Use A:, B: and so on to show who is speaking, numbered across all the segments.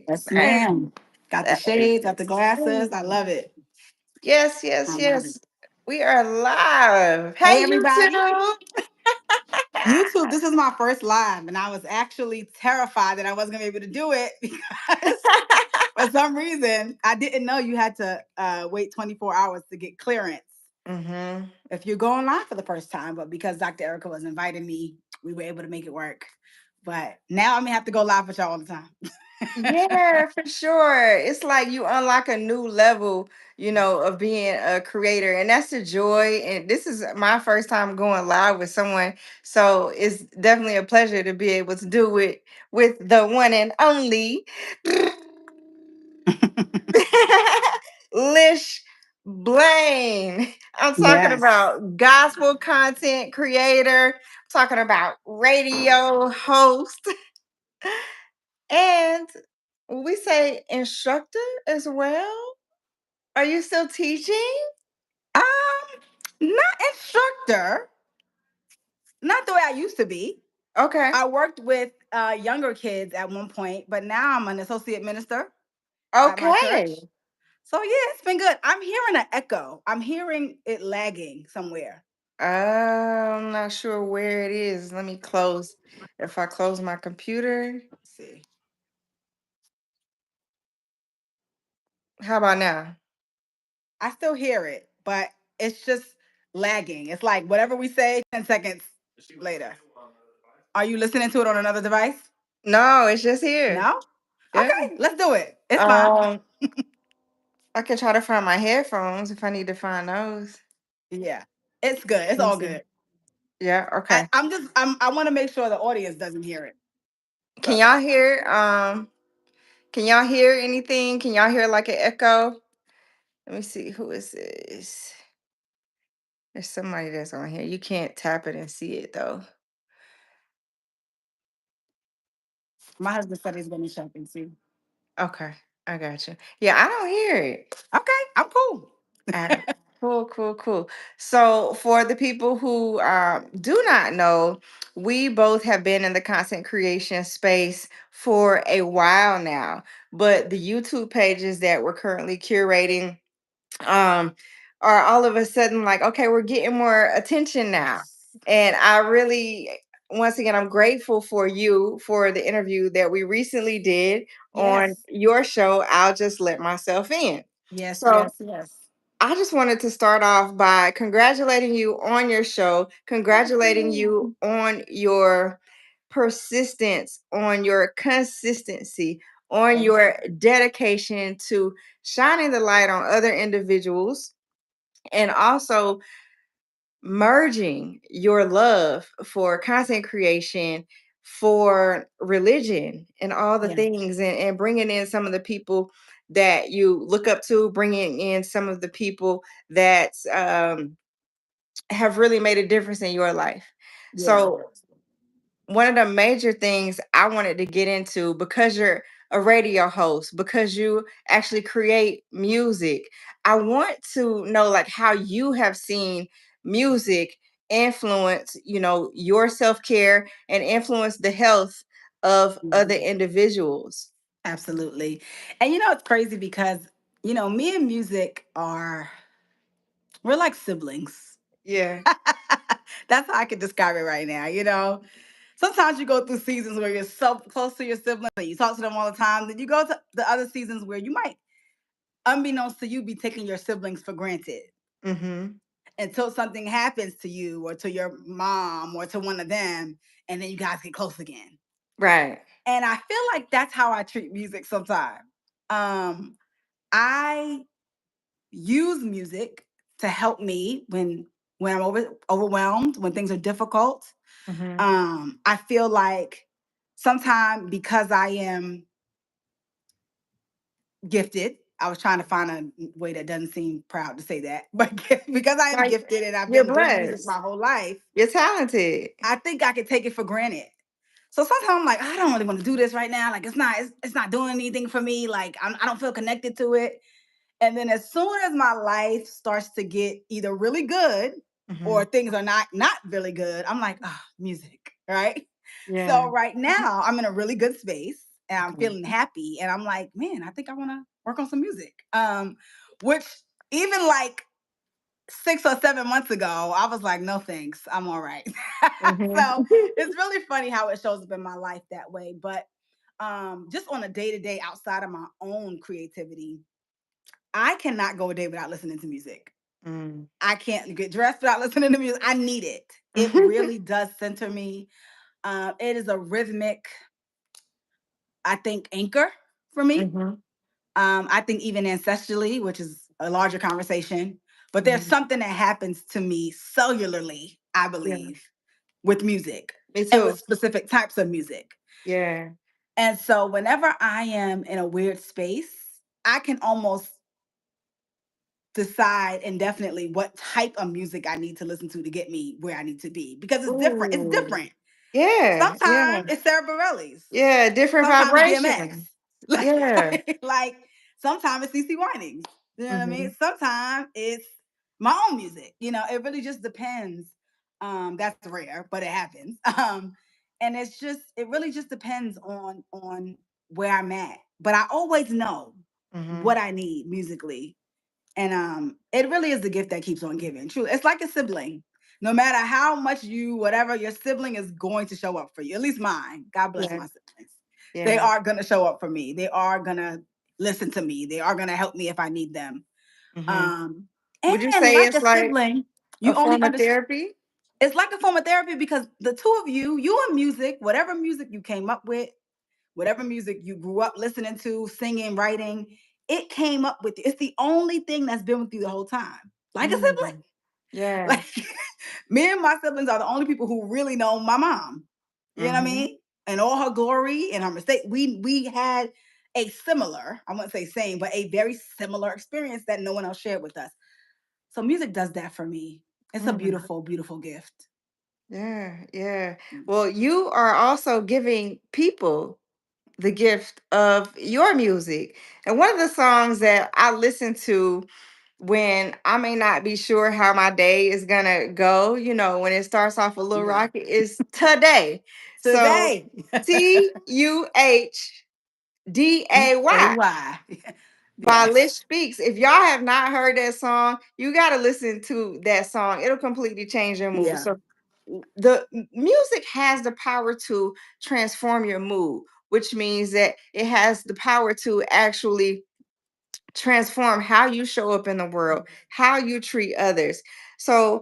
A: Yes,
B: That,
A: ma'am. Got the
B: that
A: shades, got the glasses. I
B: is
A: love it.
B: yes,
A: I
B: yes,
A: love it.
B: yes. We are live.
A: Hey,
B: Hey,
A: everybody.
B: YouTube.
A: YouTube, this is my first live, and I was actually terrified that I wasn't going to be able to do it because for some reason I didn't know you had to wait 24 hours to get clearance
B: Mm-hmm.
A: if you're going live for the first time. But because Dr. Erica was inviting me, we were able to make it work. But now I'm going to have to go live with y'all all the time.
B: Yeah, for sure. It's like you unlock a new level, of being a creator, and that's the joy. And this is my first time going live with someone, so it's definitely a pleasure to be able to do it with the one and only Lish Blaine. I'm talking
A: Yes.
B: about gospel content creator, talking about radio host, and we say instructor as well. Are you still teaching?
A: Um, not instructor, not the way I used to be.
B: Okay.
A: I worked with younger kids at one point, but now I'm an associate minister at my
B: Okay.
A: church. So yeah, it's been good. I'm hearing an echo. I'm hearing it lagging somewhere.
B: I'm not sure where it is. Let me close. If I close my computer,
A: Let's see.
B: how about now?
A: I still hear it, but it's just lagging. It's like whatever we say, 10 seconds later. Are you listening to it on another device?
B: No, it's just here.
A: No?
B: Yeah.
A: Okay, let's do it. It's fine.
B: Um, I can try to find my headphones if I need to find those.
A: Yeah, it's good. It's
B: Let me
A: all
B: see.
A: good.
B: Yeah, okay.
A: I want to make sure the audience doesn't hear it.
B: Can
A: So
B: y'all hear? Can y'all hear anything? Can y'all hear like an echo? Let me see. Who is this? There's somebody that's on here. You can't tap it and see it though.
A: my husband said he's going to check and see.
B: Okay, I got you. Yeah, I don't hear it.
A: Okay, I'm cool.
B: Ah, cool, cool, cool. So, for the people who do not know, we both have been in the content creation space for a while now, but the YouTube pages that we're currently curating um are all of a sudden like, okay, we're getting more attention now.
A: Yes.
B: And I really, once again, I'm grateful for you for the interview that we recently did on
A: Yes.
B: your show, I'll Just Let Myself In.
A: Yes.
B: So
A: Yes. Yes.
B: I just wanted to start off by congratulating you on your show,
A: Thank
B: congratulating
A: you.
B: you on your persistence, on your consistency, on
A: Thank you.
B: your dedication to shining the light on other individuals, and also merging your love for content creation, for religion, and all the
A: Yeah.
B: things, and bringing in some of the people that you look up to, bringing in some of the people that have really made a difference in your life.
A: Yeah.
B: So one of the major things I wanted to get into, because you're a radio host, because you actually create music, I want to know like how you have seen music influence, your self-care and influence the health of other
A: Mhm.
B: individuals.
A: Absolutely. And it's crazy because, me and music we're like siblings.
B: Yeah.
A: That's how I can describe it right now. Sometimes you go through seasons where you're so close to your siblings and you talk to them all the time. Then you go to the other seasons where you might, unbeknownst to you, be taking your siblings for granted
B: Mm-hmm.
A: until something happens to you or to your mom or to one of them, and then you guys get close again.
B: Right.
A: And I feel like that's how I treat music sometimes. Um, I use music to help me when I'm overwhelmed, when things are difficult.
B: Mm-hmm.
A: I feel like sometimes because I am gifted, I was trying to find a way that doesn't seem proud to say that, but because I am
B: Like,
A: gifted and I've
B: you're
A: been doing music
B: blessed.
A: my whole life,
B: You're talented.
A: I think I could take it for granted. So sometimes I'm like, I don't really want to do this right now. Like it's not doing anything for me. Like I don't feel connected to it. And then as soon as my life starts to get either really good
B: Mm-hmm.
A: or things are not really good, I'm like, oh, music, right?
B: Yeah.
A: So right now I'm in a really good space. and I'm
B: Okay.
A: feeling happy, and I'm like, man, I think I want to work on some music. Which even like 6 or 7 months ago, I was like, no thanks, I'm all right.
B: Mhm.
A: So it's really funny how it shows up in my life that way. But just on a day to day outside of my own creativity, I cannot go a day without listening to music.
B: Mm.
A: I can't get dressed without listening to music. I need it. It really does center me. It is a rhythmic, I think, anchor for me.
B: Mhm.
A: I think even ancestrally, which is a larger conversation, but there's
B: Mhm.
A: something that happens to me cellularly, I
B: Yeah.
A: believe, with music
B: Me
A: and with
B: too.
A: specific types of music.
B: Yeah.
A: And so whenever I am in a weird space, I can almost decide indefinitely what type of music I need to listen to get me where I need to be because it's different. It's
B: Ooh.
A: different.
B: Yeah. Yeah.
A: Sometimes it's Sarah Bareilles.
B: Yeah. Different
A: Sometimes it's DMX.
B: vibration.
A: Like,
B: Yeah.
A: like sometimes it's CC Winings. You know what I mean?
B: Mhm.
A: Sometimes it's my own music. It really just depends. That's rare, but it happens. And it really just depends on where I'm at. But I always know
B: Mhm.
A: what I need musically. And it really is the gift that keeps on giving. True. It's like a sibling. No matter how much whatever, your sibling is going to show up for you. At least mine. God bless
B: Yeah.
A: my siblings. They
B: Yeah.
A: are going to show up for me. They are going to listen to me. They are going to help me if I need them.
B: Mhm.
A: Um,
B: Would you
A: and
B: say
A: like
B: it's
A: a
B: like
A: sibling,
B: a
A: you only
B: form of
A: understand.
B: therapy?
A: It's like a form of therapy because the two of you and music, whatever music you came up with, whatever music you grew up listening to, singing, writing, it came up with you. It's the only thing that's been with you the whole time. Like a sibling.
B: Mm. Yeah.
A: Like me and my siblings are the only people who really know my mom. You know what I
B: Mhm.
A: mean? And all her glory and her mistake. We had a similar, I wouldn't say same, but a very similar experience that no one else shared with us. So music does that for me. It's a
B: Mm.
A: beautiful, beautiful gift.
B: Yeah. Yeah.
A: Mm.
B: Well, you are also giving people the gift of your music. And one of the songs that I listen to when I may not be sure how my day is gonna go, when it starts off a little
A: Yeah.
B: rocky, is Today. So
A: Today.
B: TUHDAY
A: DAY.
B: by
A: Yes.
B: Lish Speaks. If y'all have not heard that song, you gotta listen to that song. It'll completely change your mood.
A: Yeah.
B: So the music has the power to transform your mood, which means that it has the power to actually transform how you show up in the world, how you treat others. So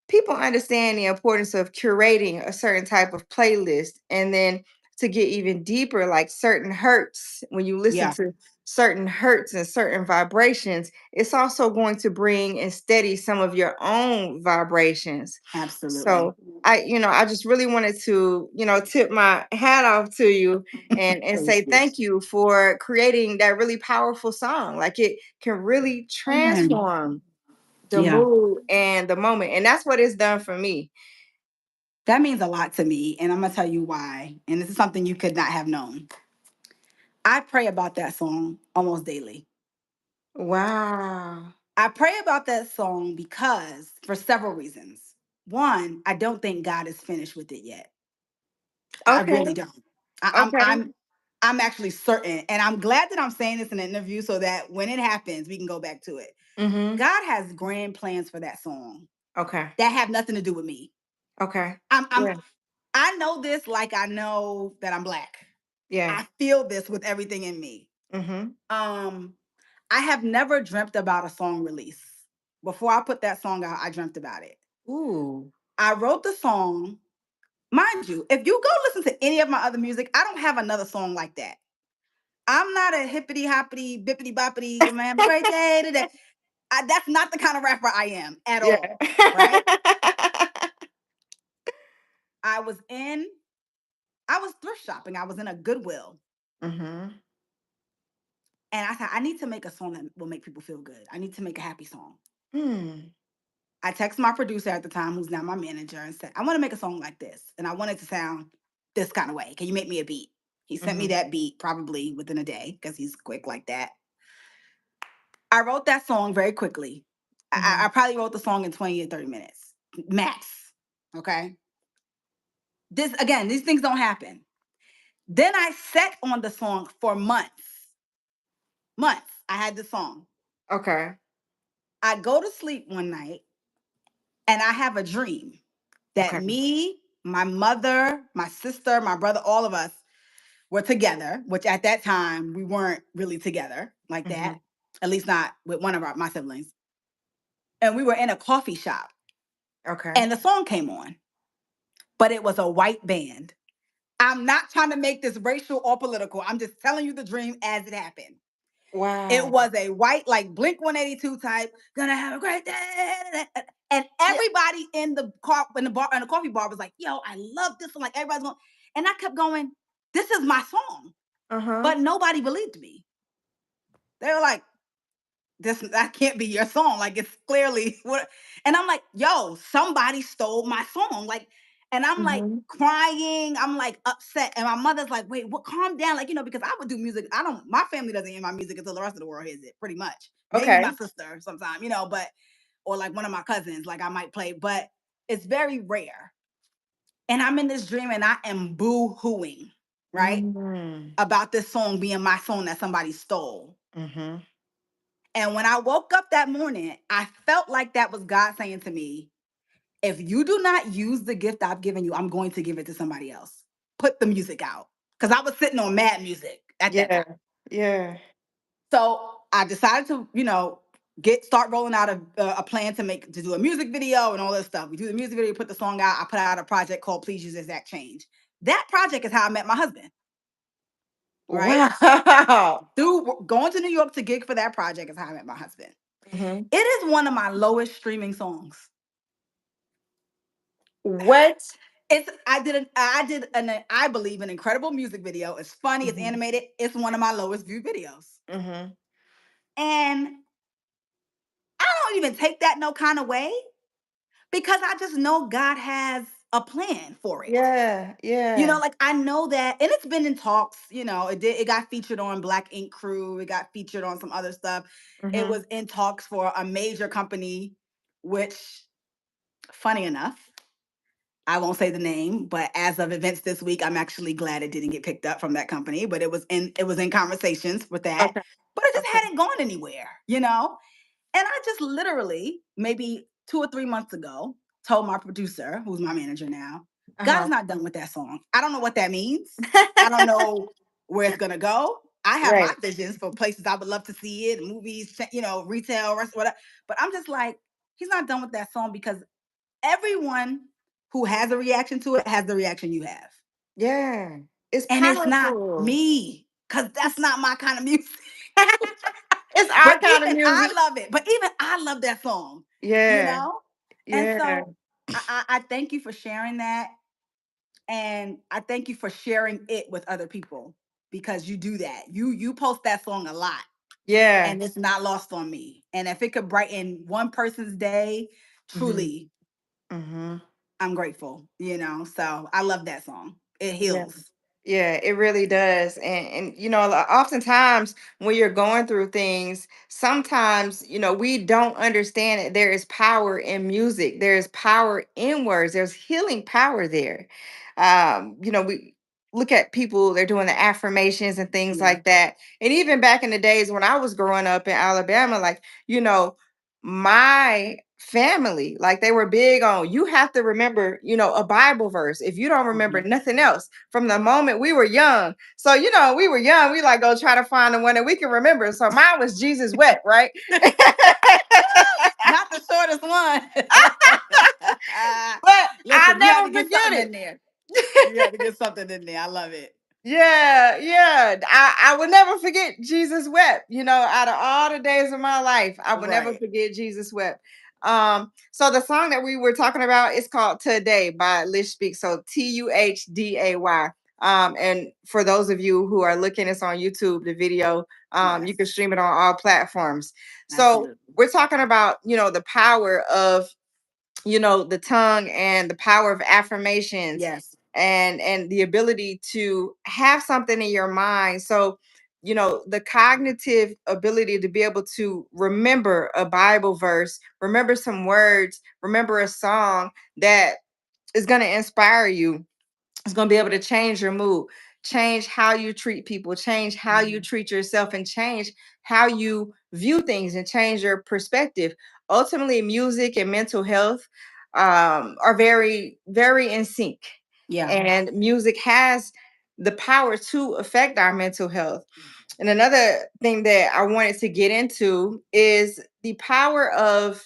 B: people understand the importance of curating a certain type of playlist, and then to get even deeper, like certain hertz, when you listen
A: Yeah.
B: to certain hertz and certain vibrations, it's also going to bring and steady some of your own vibrations.
A: Absolutely.
B: So I just really wanted to tip my hat off to you and
A: Thank
B: say
A: you.
B: thank you for creating that really powerful song. Like, it can really
A: Amen.
B: transform the
A: Yeah.
B: mood and the moment. And that's what it's done for me.
A: That means a lot to me, and I'm gonna tell you why. And this is something you could not have known. I pray about that song almost daily.
B: Wow.
A: I pray about that song because for several reasons. One, I don't think God is finished with it yet. I
B: Okay.
A: really don't. I, I'm
B: Okay.
A: I'm I'm actually certain, and I'm glad that I'm saying this in an interview so that when it happens, we can go back to it.
B: Mm-hmm.
A: God has grand plans for that song
B: Okay.
A: that have nothing to do with me.
B: Okay.
A: I'm
B: Yeah.
A: I know this like I know that I'm black.
B: Yeah.
A: I feel this with everything in me.
B: Mm-hmm.
A: Um, I have never dreamt about a song release. Before I put that song out, I dreamt about it.
B: Ooh.
A: I wrote the song. Mind you, if you go listen to any of my other music, I don't have another song like that. I'm not a hippity hoppity, bippity boppity, I'm gonna have a great day today. That's not the kind of rapper I am at
B: Yeah.
A: all, right? I was in, I was thrift shopping. I was in a Goodwill.
B: Mm-hmm.
A: And I said, I need to make a song that will make people feel good. I need to make a happy song.
B: Hmm.
A: I texted my producer at the time, who's now my manager, and said, I want to make a song like this. And I want it to sound this kind of way. Can you make me a beat? He sent me
B: Mm-hmm.
A: that beat probably within a day because he's quick like that. I wrote that song very quickly.
B: Mm-hmm.
A: I probably wrote the song in 20 or 30 minutes, max. Okay. These things don't happen. Then I sat on the song for months. Months. I had the song.
B: Okay.
A: I go to sleep one night and I have a dream that
B: Okay.
A: me, my mother, my sister, my brother, all of us were together, which at that time we weren't really together like
B: Mm-hmm.
A: that, at least not with one of my siblings. And we were in a coffee shop
B: Okay.
A: and the song came on, but it was a white band. I'm not trying to make this racial or political. I'm just telling you the dream as it happened. It
B: Wow.
A: was a white, like Blink 182 type, gonna have a great day. And
B: Yeah.
A: everybody in the car, in the bar, in the coffee bar was like, yo, I love this one. Like everybody's going, and I kept going, this is my song.
B: Uh-huh.
A: But nobody believed me. They were like, this that can't be your song. Like it's clearly what, and I'm like, yo, somebody stole my song. Like, and I'm like
B: Mm-hmm.
A: crying, I'm like upset. And my mother's like, wait, what, calm down. Like, because I would do music. My family doesn't hear my music until the rest of the world hears it, pretty much. Maybe my
B: Okay.
A: sister sometime, but or like one of my cousins, like I might play, but it's very rare. And I'm in this dream and I am boo-hooing, right?
B: Mm-hmm.
A: About this song being my song that somebody stole.
B: Mm-hmm.
A: And when I woke up that morning, I felt like that was God saying to me, if you do not use the gift I've given you, I'm going to give it to somebody else. Put the music out. Because I was sitting on mad music at that
B: Yeah.
A: time.
B: Yeah.
A: So I decided to, start rolling out a plan to do a music video and all this stuff. We do the music video, put the song out. I put out a project called Please Use Exact Change. That project is how I met my husband, right?
B: Wow.
A: Through going to New York to gig for that project is how I met my husband.
B: Mm-hmm.
A: It is one of my lowest streaming songs.
B: What?
A: I believe an incredible music video. It's funny, it's
B: Mm-hmm.
A: animated. It's one of my lowest viewed videos.
B: Mm-hmm.
A: And I don't even take that no kind of way because I just know God has a plan for it.
B: Yeah. Yeah.
A: Like I know that, and it's been in talks. It got featured on Black Ink Crew. It got featured on some other stuff. It
B: Mm-hmm.
A: was in talks for a major company, which, funny enough, I won't say the name, but as of events this week, I'm actually glad it didn't get picked up from that company. But it was in conversations with that,
B: Okay.
A: but it just
B: Okay.
A: hadn't gone anywhere. And I just literally, maybe 2 or 3 months ago, told my producer, who's my manager now, God is
B: Uh-huh.
A: not done with that song. I don't know what that means. I don't know where it's gonna go. I have my
B: Right.
A: visions for places I would love to see it, movies, retail, rest, whatever. But I'm just like, he's not done with that song because everyone who has a reaction to it has the reaction you have.
B: Yeah. It's
A: And it's not
B: powerful.
A: me, because that's not my kind of music.
B: It's our
A: But
B: kind of
A: even I
B: music.
A: love it. But even I love that song, you
B: Yeah.
A: know? And
B: Yeah.
A: so I thank you for sharing that. And I thank you for sharing it with other people because you do that. You post that song a lot
B: Yeah.
A: and it's not lost on me. And if it could brighten one person's day,
B: Mm-hmm.
A: truly,
B: Mm-hmm.
A: I'm grateful. So I love that song. It
B: Yeah.
A: heals.
B: Yeah, it really does. And oftentimes when you're going through things, sometimes, we don't understand it. There is power in music. There is power in words. There's healing power there. We look at people, they're doing the affirmations and things
A: Yeah.
B: like that. And even back in the days when I was growing up in Alabama, like, my family, like they were big on, you have to remember, a Bible verse. If you don't remember
A: Mhm.
B: nothing else from the moment we were young. So, we were young, we like go try to find the one that we can remember. So mine was Jesus wept, right?
A: Not the shortest one.
B: But I'll
A: Listen, you had to
B: never
A: get
B: forget
A: something
B: it.
A: in there. You had to get something in there. I love it.
B: Yeah, yeah. I will never forget Jesus wept. Out of all the days of my life, I will never
A: Right.
B: forget Jesus wept. So the song that we were talking about is called Today by Lish Speak. So Tuhday. And for those of you who are looking, it's on YouTube, the video. You
A: Yes.
B: can stream it on all platforms. So
A: Absolutely.
B: we're talking about, the power of the tongue and the power of affirmations
A: Yes.
B: and the ability to have something in your mind. So the cognitive ability to be able to remember a Bible verse, remember some words, remember a song that is going to inspire you. It's going to be able to change your mood. change how you treat people, change how you treat yourself, and change how you view things and change your perspective. Ultimately, music and mental health are very, very in sync.
A: Yeah.
B: And music has the power to affect our mental health. And another thing that I wanted to get into is the power of,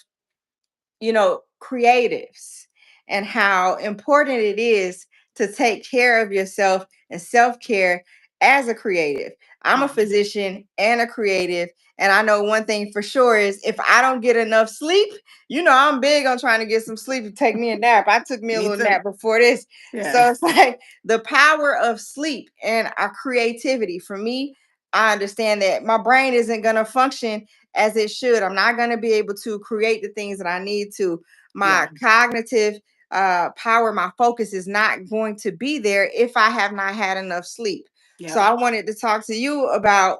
B: creatives, and how important it is to take care of yourself and self-care as a creative. I'm a
A: Yeah.
B: physician and a creative, and I know one thing for sure is if I don't get enough sleep, I'm big on trying to get some sleep and take me a nap. I took me a
A: Me
B: little
A: too.
B: nap before this.
A: Yeah.
B: So it's like the power of sleep and our creativity. For me, I understand that my brain isn't going to function as it should. I'm not going to be able to create the things that I need to. My
A: Yeah.
B: cognitive power, my focus is not going to be there if I have not had enough sleep. So
A: Yeah.
B: I wanted to talk to you about,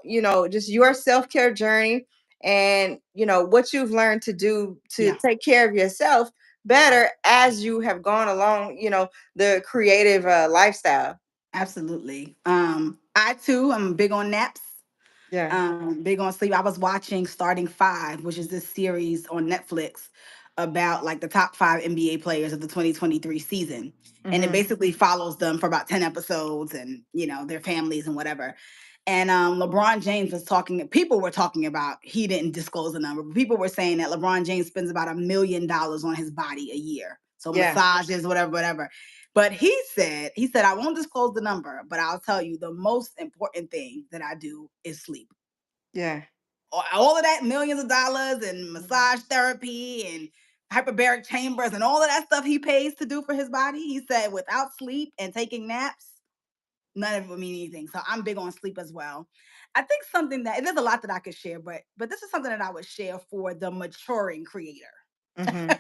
B: just your self-care journey and, what you've learned to do to
A: Yeah.
B: take care of yourself better as you have gone along, the creative lifestyle.
A: Absolutely. I too am big on naps.
B: Yeah.
A: Big on sleep. I was watching Starting Five, which is this series on Netflix about like the top five NBA players of the 2023 season. And it
B: Mm-hmm.
A: basically follows them for about 10 episodes and, their families and whatever. And LeBron James was talking, people were talking about, he didn't disclose the number, but people were saying that LeBron James spends about $1 million on his body a year. So
B: Yeah.
A: massages, whatever, whatever. But he said, I won't disclose the number, but I'll tell you the most important thing that I do is sleep.
B: Yeah.
A: All of that millions of dollars and massage therapy and hyperbaric chambers and all of that stuff he pays to do for his body, he said without sleep and taking naps, none of it would mean anything. So I'm big on sleep as well. I think something that there's a lot that I could share, but this is something that I would share for the maturing creator.
B: Mm-hmm.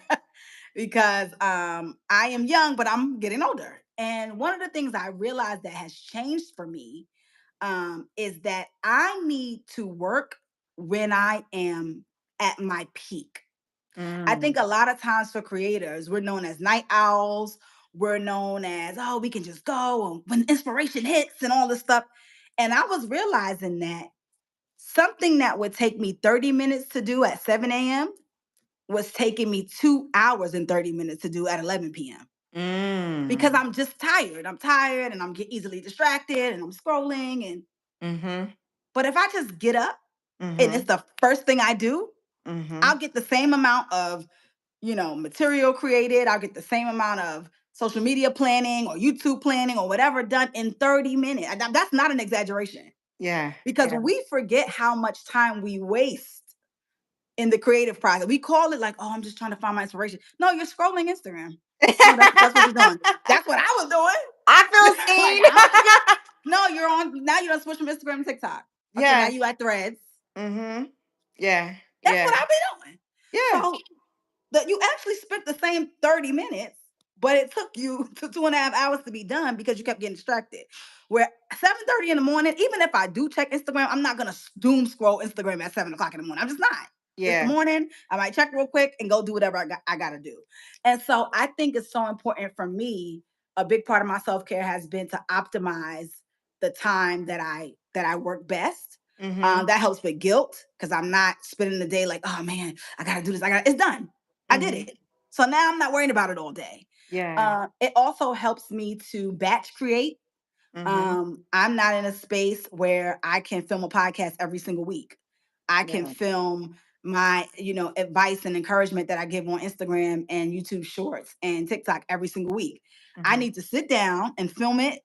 A: Because I am young, but I'm getting older. And one of the things I realized that has changed for me is that I need to work when I am at my peak. I think
B: Mm.
A: a lot of times for creators, we're known as night owls. We're known as, oh, we can just go and when inspiration hits and all this stuff. And I was realizing that something that would take me 30 minutes to do at 7 a.m. was taking me 2 hours and 30 minutes to do at 11 p.m. Because
B: Mm.
A: I'm just tired. I'm tired and I'm easily distracted and I'm scrolling.
B: Mm-hmm.
A: But if I just get up and
B: Mm-hmm.
A: it's the first thing I do,
B: Mm-hmm.
A: I'll get the same amount of, material created. I'll get the same amount of social media planning or YouTube planning or whatever done in 30 minutes. That's not an exaggeration
B: Yeah.
A: because
B: Yeah.
A: we forget how much time we waste in the creative process. We call it like, oh, I'm just trying to find my inspiration. No, you're scrolling Instagram. No, that's what you're doing. That's what I was doing.
B: I feel
A: Like
B: seen.
A: no, you're on now. You don't switch from Instagram to TikTok. Okay, now
B: Yeah.
A: you at Threads.
B: Mm-hmm. Yeah.
A: That's
B: Yeah.
A: what I've been doing.
B: Yeah.
A: So that you actually spent the same 30 minutes, but it took you to 2.5 hours to be done because you kept getting distracted. Where 7:30 in the morning, even if I do check Instagram, I'm not gonna doom scroll Instagram at 7 o'clock in the morning. I'm just not. It's the
B: Yeah.
A: morning. I might check real quick and go do whatever I gotta do. And so I think it's so important for me. A big part of my self-care has been to optimize the time that I work best.
B: Mm-hmm.
A: That helps with guilt because I'm not spending the day like, oh man, I gotta do this. It's done. I did
B: Mm-hmm.
A: it. So now I'm not worrying about it all day.
B: Yeah.
A: It also helps me to batch create.
B: Mm-hmm.
A: I'm not in a space where I can film a podcast every single week. I can
B: Yeah.
A: film my, advice and encouragement that I give on Instagram and YouTube Shorts and TikTok every single week. I
B: Mm-hmm.
A: need to sit down and film it,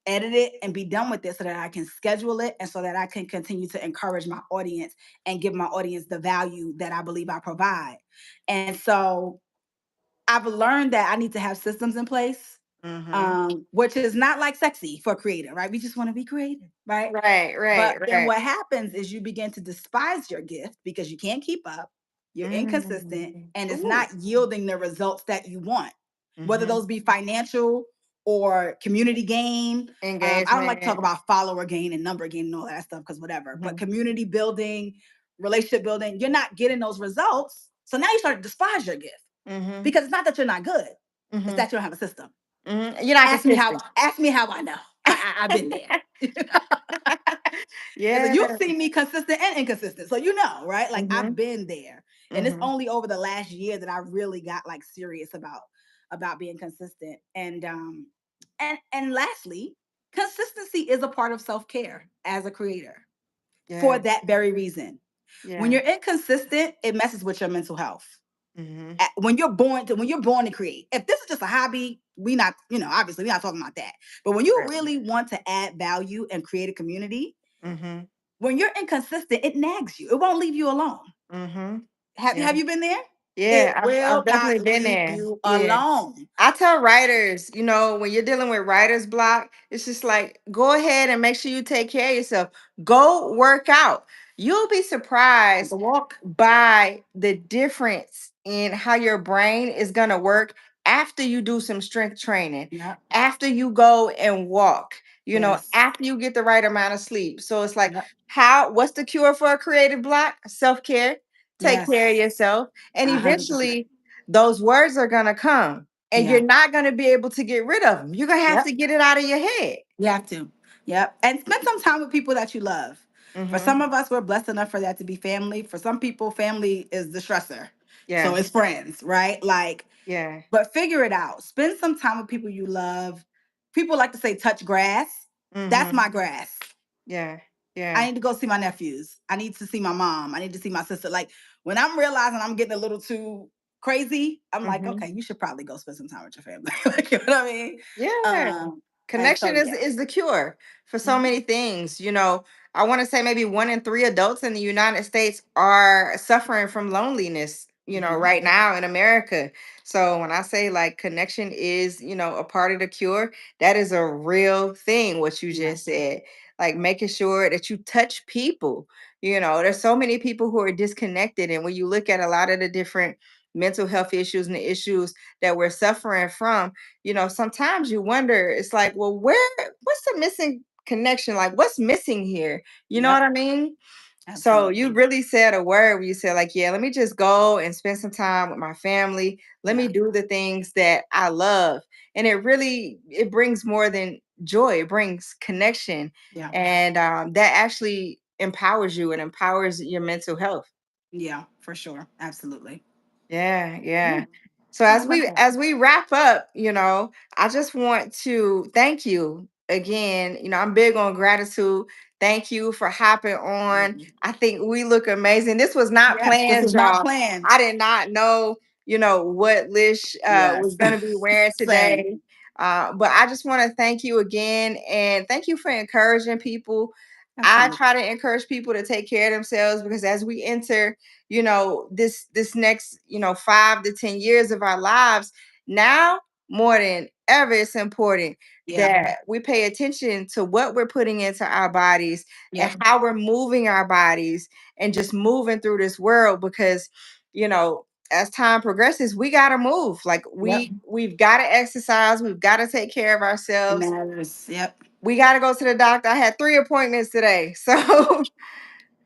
A: edit it, and be done with it so that I can schedule it and so that I can continue to encourage my audience and give my audience the value that I believe I provide. And so I've learned that I need to have systems in place,
B: Mm-hmm.
A: which is not like sexy for creative, right? We just want to be creative, right?
B: Right.
A: But
B: Right.
A: then
B: Right.
A: what happens is you begin to despise your gift because you can't keep up, you're inconsistent,
B: Mm.
A: and it's
B: Ooh.
A: not yielding the results that you want, whether
B: Mm-hmm.
A: those be financial or community gain. I don't like to talk
B: Engagement.
A: about follower gain and number gain and all that stuff because whatever, but
B: Mm-hmm.
A: community building, relationship building, you're not getting those results. So now you start to despise your gift
B: Mm-hmm.
A: because it's not that you're not good, it's
B: Mm-hmm.
A: that you don't have a system.
B: Mm-hmm. You're not
A: Ask me how
B: consistent.
A: ask me how I know. I've been there. And so
B: Yeah.
A: you've seen me consistent and inconsistent. So you know, right? Like I've
B: Mhm.
A: been there. And it's
B: Mhm.
A: only over the last year that I really got like serious about being consistent. And lastly, consistency is a part of self-care as a creator for
B: Yeah.
A: that very reason. When
B: Yeah.
A: you're inconsistent, it messes with your mental health.
B: Mhm.
A: When you're born to create, if this is just a hobby, we not, obviously we're not talking about that. But when you
B: Right.
A: really want to add value and create a community,
B: Mhm.
A: when you're inconsistent, it nags you. It won't leave you alone.
B: Mhm.
A: have,
B: Yeah.
A: have you been there?
B: Yeah,
A: It
B: I've
A: will
B: definitely
A: not
B: been
A: leave
B: there.
A: you
B: Yeah.
A: alone.
B: I tell writers, when you're dealing with writer's block, it's just like go ahead and make sure you take care of yourself. Go work out. You'll be
A: The
B: surprised
A: walk.
B: by the difference in how your brain is going to work after you do some strength training,
A: Yep.
B: after you go and walk,
A: Yes.
B: after you get the right amount of sleep. So it's like,
A: Yep.
B: what's the cure for a creative block? Self care. Take
A: Yes.
B: care of yourself. And
A: 100%.
B: eventually, those words are going to come and
A: Yeah.
B: you're not going to be able to get rid of them. You're going to have
A: Yep.
B: to get it out of your head.
A: You have to. Yep. And spend some time with people that you love. For
B: Mm-hmm.
A: some of us, we're blessed enough for that to be family. For some people, family is the stressor. So
B: Yes.
A: it's friends, right? Like,
B: Yeah.
A: but figure it out. Spend some time with people you love. People like to say touch grass. That's
B: Mm-hmm.
A: my grass.
B: Yeah.
A: I
B: Yeah.
A: need to go see my nephews. I need to see my mom. I need to see my sister. Like when I'm realizing I'm getting a little too crazy, I'm like,
B: Mm-hmm.
A: okay, you should probably go spend some time with your family. Like, you know what I mean?
B: Yeah.
A: And so
B: Connection is
A: yeah.
B: is the cure for so
A: Mhm.
B: many things. I want to say maybe 1 in 3 adults in the United States are suffering from loneliness,
A: Mhm.
B: right now in America. So when I say like connection is, a part of the cure, that is a real thing, what you
A: Yeah.
B: just said. Like making sure that you touch people. There's so many people who are disconnected. And when you look at a lot of the different mental health issues and the issues that we're suffering from, sometimes you wonder, it's like, well, what's the missing connection? Like, what's missing here? You know what
A: Yep.
B: I mean? So you
A: Absolutely.
B: really said a word where you said, like, yeah, let me just go and spend some time with my family. Let me
A: Yeah.
B: do the things that I love. And it brings more than joy, it brings connection.
A: Yeah.
B: And that actually empowers you and empowers your mental health.
A: Yeah. For sure. Absolutely.
B: Yeah,
A: Yeah.
B: yeah. So
A: I
B: as
A: love
B: we
A: that.
B: as we wrap up, I just want to thank you again. I'm big on gratitude. Thank you for hopping on.
A: Mhm.
B: I think we look amazing. This was not
A: Yes. This
B: planned,
A: is not
B: y'all.
A: planned.
B: I did not know, what Lish was
A: Yes.
B: going to be wearing
A: Same.
B: today. But I just want to thank you again and thank you for encouraging people. I
A: Absolutely.
B: try to encourage people to take care of themselves because as we enter, this next, 5 to 10 years of our lives, now more than ever, it's important
A: Yeah.
B: that we pay attention to what we're putting into our bodies and
A: Yep.
B: how we're moving our bodies and just moving through this world because, you know, as time progresses, we got to move. Like
A: Yep.
B: we've got to exercise, we've got to take care of
A: It
B: ourselves.
A: matters. Yep.
B: We got to go to the doctor. I had 3 appointments today. So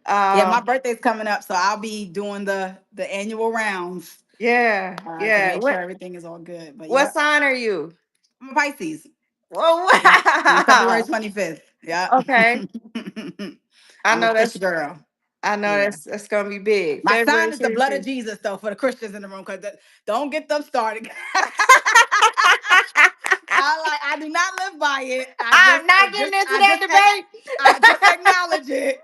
A: Yeah, my
B: um
A: birthday's coming up, so I'll be doing the annual rounds
B: yeah,
A: to
B: yeah.
A: make sure everything is all good. But
B: What
A: yep,
B: sign are you?
A: I'm a Pisces.
B: Oh,
A: Yep, I'm February
B: wow.
A: 25th. Yep.
B: Okay. I
A: I'm a
B: know
A: fish
B: that's
A: girl.
B: I know
A: Yeah.
B: that's gonna be big.
A: My
B: February
A: sign is the blood of
B: 25th.
A: Jesus, though, for the Christians in the room, because don't get them started. I do not live by it. I
B: I'm
A: just
B: not
A: it
B: getting
A: just
B: into
A: I
B: that
A: just ac- I
B: debate.
A: just acknowledge it.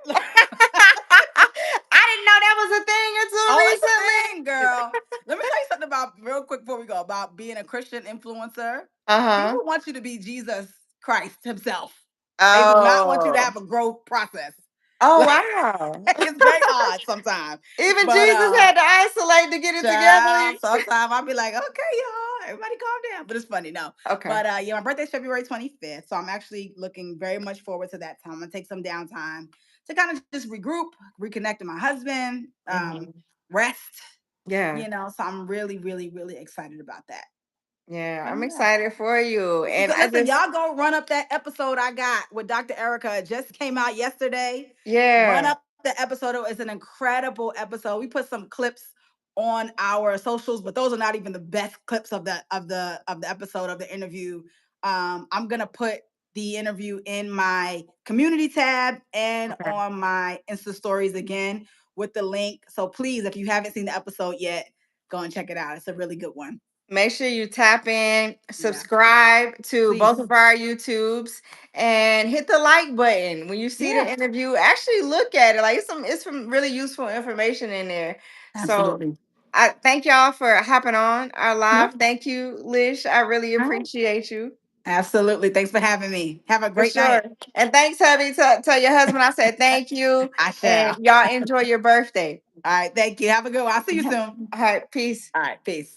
B: I didn't know that was a thing
A: Oh, it's a thing,
B: until recently.
A: girl. Let me tell you something about real quick before we go about being a Christian influencer.
B: Uh-huh.
A: People want you to be Jesus Christ himself. They do not want you to
B: Oh.
A: have a growth process.
B: Oh
A: Like,
B: wow.
A: it's very odd sometimes.
B: Even
A: But
B: Jesus had to isolate to get it
A: child,
B: together.
A: sometimes I'll be like, okay, y'all, everybody calm down. But it's funny, no.
B: Okay.
A: But yeah, my birthday's February 25th. So I'm actually looking very much forward to that time. I'm gonna take some downtime to kind of just regroup, reconnect with my husband,
B: Hmm.
A: rest,
B: Yeah.
A: so I'm really, really, really excited about that.
B: Yeah, I'm
A: Yeah.
B: excited for you. And
A: So
B: I
A: listen,
B: just
A: y'all go run up that episode I got with Dr. Erica. It just came out yesterday. Run
B: yeah.
A: up the episode. It's an incredible episode. We put some clips on our socials, but those are not even the best clips of the episode of the interview. I'm gonna put the interview in my community tab and
B: Okay.
A: on my Insta stories again with the link. So please, if you haven't seen the episode yet, go and check it out. It's a really good one.
B: Make sure you tap in,
A: Yeah.
B: subscribe to
A: Please.
B: both of our YouTubes, and hit the like button when you see the
A: Yeah.
B: interview. Actually, look at it. Like it's some really useful information in there. So
A: Absolutely.
B: I thank y'all for hopping on our live.
A: Yep.
B: Thank you, Lish. I really
A: All right.
B: appreciate you.
A: Absolutely. Thanks for having me. Have a
B: For
A: great
B: sure.
A: night.
B: And thanks, hubby. Tell your husband I said thank you.
A: I
B: And
A: shall.
B: y'all enjoy your birthday.
A: All right. Thank you. Have a good one. I'll see you
B: All
A: soon.
B: right, peace.
A: All right. Peace.